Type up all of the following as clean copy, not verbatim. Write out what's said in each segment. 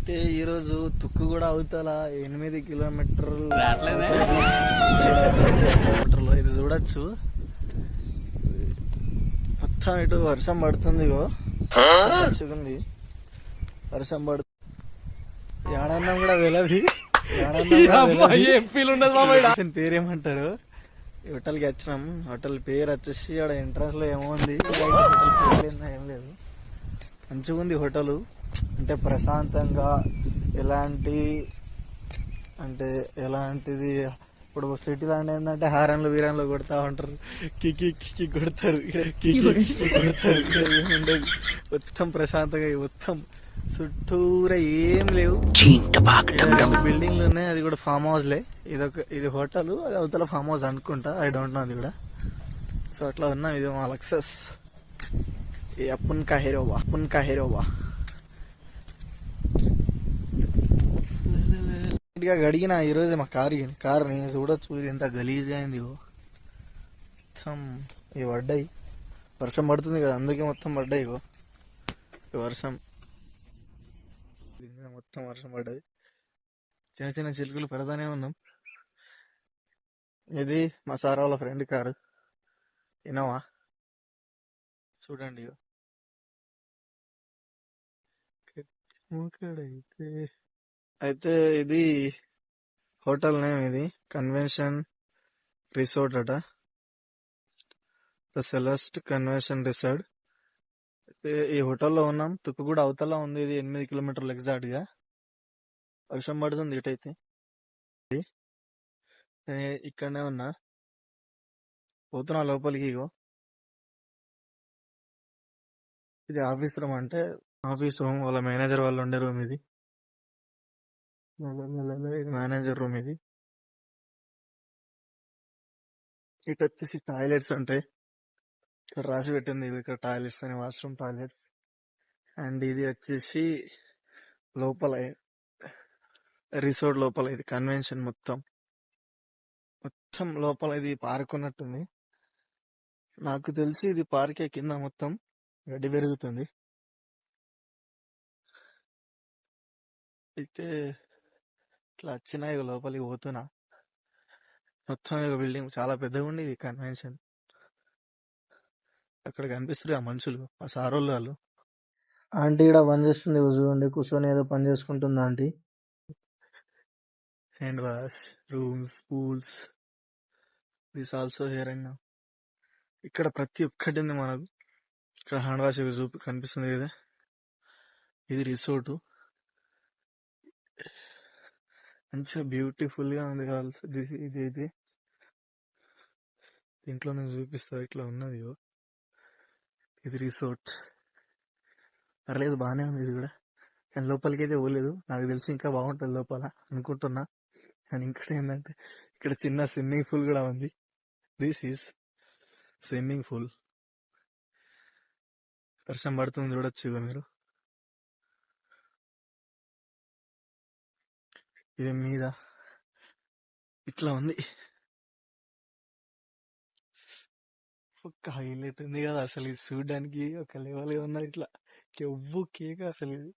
అయితే ఈరోజు తుక్కు కూడా అవుతాల 8 కిలోమీటర్లు ఇది చూడొచ్చు. మొత్తం ఇటు వర్షం పడుతుంది. ఇగో మంచిగుంది వర్షం పడుతుంది. ఏడన్నం కూడా తెలియదు. పేరేమంటారు? హోటల్కి వచ్చినాం. హోటల్ పేరు వచ్చేసి ఆడ ఎంట్రన్స్ లో ఏమో ఉంది. ఏం లేదు, మంచిగా ఉంది హోటల్. అంటే ప్రశాంతంగా ఎలాంటిది ఇప్పుడు సిటీ లాంటి ఏంటంటే హారన్లు వీరన్లు కొడతా ఉంటారు, కికి కికి కొడతారు, కికి కికి కొడతారు. ఏముండదు, మొత్తం ప్రశాంతంగా. మొత్తం చుట్టూరా ఏం లేవు, బిల్డింగ్లు ఉన్నాయి. అది కూడా ఫామ్ హౌస్ లే. ఇది హోటల్, అది అవతల ఫామ్ హౌస్ అనుకుంటా, ఐ డోంట్ నో. అది కూడా సో అట్లా ఉన్నాం. ఇది మా లక్సెస్ అప్పున్ కాహేరోవా. గడిగిన ఈరోజు మా కారు నేను చూడొచ్చు. ఇది ఎంత గలీజ్ అయింది. మొత్తం ఇవి పడ్డాయి. వర్షం పడుతుంది కదా, అందుకే మొత్తం పడ్డాయి. వర్షం మొత్తం వర్షం పడ్డది. చిన్న చిన్న చిలుకలు పెడతానే ఉన్నాం. ఇది మా సార్ వాళ్ళ ఫ్రెండ్ కారు, ఇనోవా. చూడండి అయితే ఇది హోటల్ నేమ్. ఇది కన్వెన్షన్ రిసార్ట్ అట, ద సెలెస్ట్ కన్వెన్షన్ రిసార్ట్. అయితే ఈ హోటల్లో ఉన్నాం. తుక్కు కూడా అవతల ఉంది. ఇది 8 కిలోమీటర్లు ఎగ్జాక్ట్ గా. వర్షం పడుతుంది ఇటైతే. ఇక్కడనే ఉన్నా, పోతున్నా లోపలికి. ఇగో ఇది ఆఫీస్ రూమ్. అంటే ఆఫీస్ రూమ్, వాళ్ళ మేనేజర్ వాళ్ళు ఉండే రూమ్ ఇది. ఇది మేనేజర్ రూమ్. ఇది ఇటు వచ్చేసి టాయిలెట్స్ ఉంటాయి. ఇక్కడ రాసి పెట్టింది ఇక్కడ టాయిలెట్స్ అని, వాష్రూమ్ టాయిలెట్స్. అండ్ ఇది వచ్చేసి లోపల రిసార్ట్ లోపల. ఇది కన్వెన్షన్ మొత్తం లోపల. ఇది పార్క్ ఉన్నట్టుంది. నాకు తెలిసి ఇది పార్కే. కింద మొత్తం గడ్డి పెరుగుతుంది. అయితే ఇట్లా వచ్చినా ఇక లోపలికి పోతున్నా. మొత్తం ఇక బిల్డింగ్ చాలా పెద్దగా ఉంది. ఇది కన్వెన్షన్. అక్కడ కనిపిస్తారు ఆ మనుషులు, ఆ సారోళ్ళు వాళ్ళు. ఆంటీ ఇక్కడ పని చేస్తుంది. చూడండి, కూర్చొని ఏదో పని చేసుకుంటుంది aunty. Hand washrooms, pools, this also here and now. ఇక్కడ ప్రతి ఒక్కటి ఉంది మనకు. ఇక్కడ హ్యాండ్ వాష్ కనిపిస్తుంది కదా. ఇది రిసార్ట్, మంచిగా బ్యూటిఫుల్ గా ఉంది. ఇది దీంట్లో నేను చూపిస్తా. ఇట్లా ఉన్నది. ఇది రిసార్ట్. పర్లేదు, బాగానే ఉంది. ఇది కూడా కానీ లోపలికి అయితే పోలేదు. నాకు తెలిసి ఇంకా బాగుంటుంది లోపల అనుకుంటున్నా. అండ్ ఇంకోటి ఏంటంటే ఇక్కడ చిన్న స్విమ్మింగ్ పూల్ కూడా ఉంది. This is swimming pool. వర్షం పడుతుంది చూడొచ్చు ఇక మీరు. ఇది మీద ఇట్లా ఉంది. ఒక హైలైట్ ఉంది కదా అసలు. ఇది చూడడానికి ఒక లెవెల్ ఉన్నా. ఇట్లా కెవ్వు కేక అసలు. ఇది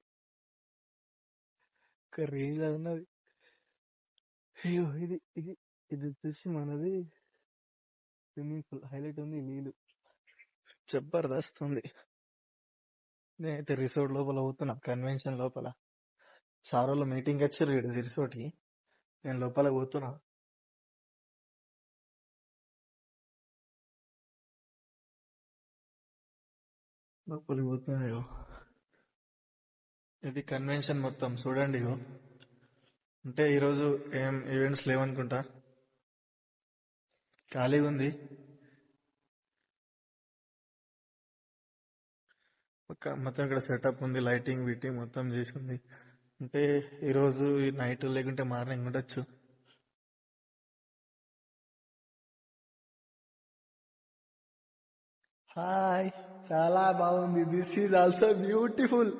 ఒక రేంజ్ ఉన్నది. అయ్యో ఇది ఇది ఇది వచ్చేసి మనది స్విమ్మింగ్ పూల్. హైలైట్ ఉంది. నీళ్ళు జబర్దస్త్ ఉంది. నేనైతే రిసార్ట్ లోపల పోతున్నా, కన్వెన్షన్ లోపల. సార్ వాళ్ళు మీటింగ్ వచ్చారు రిసార్ట్ కి. నేను లోపల పోతున్నా. లోపలికి పోతున్నా. ఇది కన్వెన్షన్ మొత్తం చూడండి. అంటే ఈరోజు ఏం ఈవెంట్స్ లేవనుకుంటా, ఖాళీగా ఉంది. మొత్తం ఇక్కడ సెటప్ ఉంది, లైటింగ్ వీటింగ్ మొత్తం చేసి ఉంది. అంటే ఈరోజు నైట్ లేకుంటే మార్నింగ్ ఉండొచ్చు. హాయ్, చాలా బాగుంది. This is also beautiful.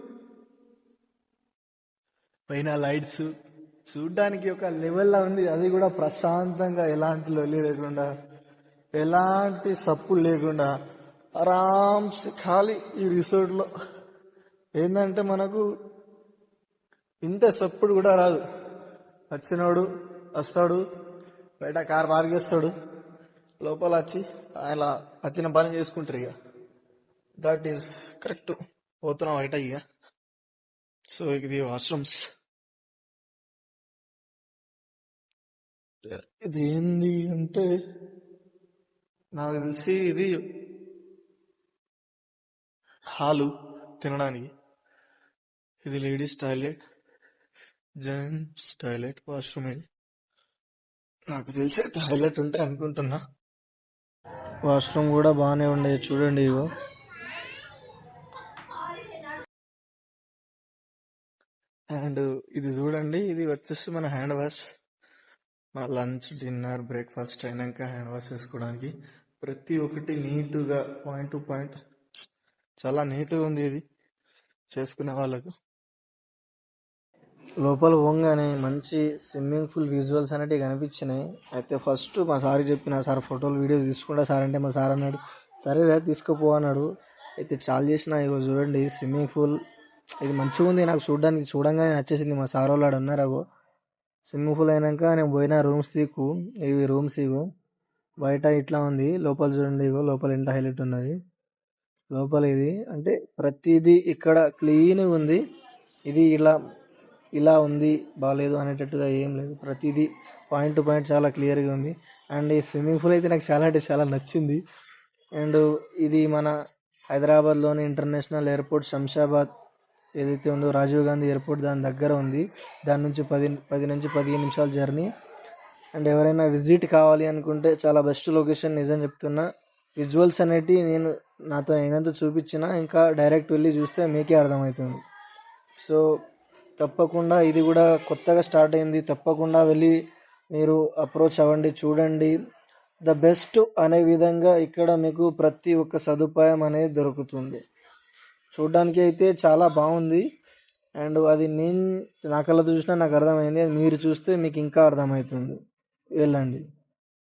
పైన లైట్స్ చూడ్డానికి ఒక లెవెల్లో ఉంది. అది కూడా ప్రశాంతంగా, ఎలాంటి లొల్లి లేకుండా, ఎలాంటి సప్పు లేకుండా ఆరామ్స్ ఖాళీ. ఈ రిసార్ట్ లో ఏంటంటే మనకు ఇంత సప్పుడు కూడా రాదు. వచ్చినోడు వస్తాడు, బయట కార్ పార్క్ చేస్తాడు, లోపల వచ్చి అలా వచ్చిన పని చేసుకుంటారు. ఇక దట్ ఈస్ కరెక్ట్. పోతున్నాం బయట ఇక. సో ఇది వాష్రూమ్స్. ఇది ఏంది అంటే నాకు తెలిసి ఇది హాలు తినడానికి. ఇది ladies toilet, gents toilet, washroom. ఇది నాకు తెలిసి టాయిలెట్ ఉంటే అనుకుంటున్నా. వాష్రూమ్ కూడా బాగానే ఉండే, చూడండి. ఇగో అండ్ ఇది చూడండి, ఇది వచ్చేసి మన హ్యాండ్ వాష్. మన లంచ్, డిన్నర్, బ్రేక్ఫాస్ట్ అయినాక హ్యాండ్ వాష్ చేసుకోవడానికి ప్రతి ఒక్కటి నీట్గా పాయింట్ టు పాయింట్ చాలా నీట్గా ఉంది ఇది చేసుకునే వాళ్ళకు. లోపల పోగానే మంచి స్విమ్మింగ్ పూల్ విజువల్స్ అనేటివి కనిపించినాయి. అయితే ఫస్ట్ మా సార్ చెప్పిన, సార్ ఫోటోలు వీడియోస్ తీసుకుంటా సార్ అంటే, మా సార్ అన్నాడు సరేరా తీసుకుపో అన్నాడు. అయితే చాలా చేసిన. ఇగో చూడండి స్విమ్మింగ్ పూల్, ఇది మంచిగా ఉంది. నాకు చూడంగానే నచ్చేసింది. మా సార్ వాళ్ళు అన్నారు అగో స్విమ్మింగ్ పూల్ అయినాక నేను పోయిన రూమ్స్ తీకు, ఇవి రూమ్స్. ఇగో బయట ఇట్లా ఉంది, లోపల చూడండి. ఇగో లోపల ఎంత హైలైట్ ఉన్నది లోపల. ఇది అంటే ప్రతిదీ ఇక్కడ క్లీన్గా ఉంది. ఇది ఇలా ఉంది బాగాలేదు అనేటట్టుగా ఏం లేదు, ప్రతిదీ పాయింట్ టు పాయింట్ చాలా క్లియర్గా ఉంది. అండ్ ఈ స్విమ్మింగ్ పూల్ అయితే నాకు చాలా అంటే చాలా నచ్చింది. అండ్ ఇది మన హైదరాబాద్లోని ఇంటర్నేషనల్ ఎయిర్పోర్ట్ శంషాబాద్ ఏదైతే ఉందో రాజీవ్ గాంధీ ఎయిర్పోర్ట్, దాని దగ్గర ఉంది. దాని నుంచి 10 నుంచి 15 నిమిషాల జర్నీ. అండ్ ఎవరైనా విజిట్ కావాలి అనుకుంటే చాలా బెస్ట్ లొకేషన్, నిజం చెప్తున్నా. విజువల్స్ అనేటివి నేను నాతో అయినంత చూపించిన, ఇంకా డైరెక్ట్ వెళ్ళి చూస్తే మీకే అర్థమవుతుంది. సో తప్పకుండా ఇది కూడా కొత్తగా స్టార్ట్ అయింది, తప్పకుండా వెళ్ళి మీరు అప్రోచ్ అవ్వండి, చూడండి. ద బెస్ట్ అనే విధంగా ఇక్కడ మీకు ప్రతి ఒక్క సదుపాయం అనేది దొరుకుతుంది. చూడడానికి అయితే చాలా బాగుంది. అండ్ అది నేను నా కళ్ళతో చూసినా నాకు అర్థమైంది, అది మీరు చూస్తే మీకు ఇంకా అర్థమవుతుంది. వెళ్ళండి.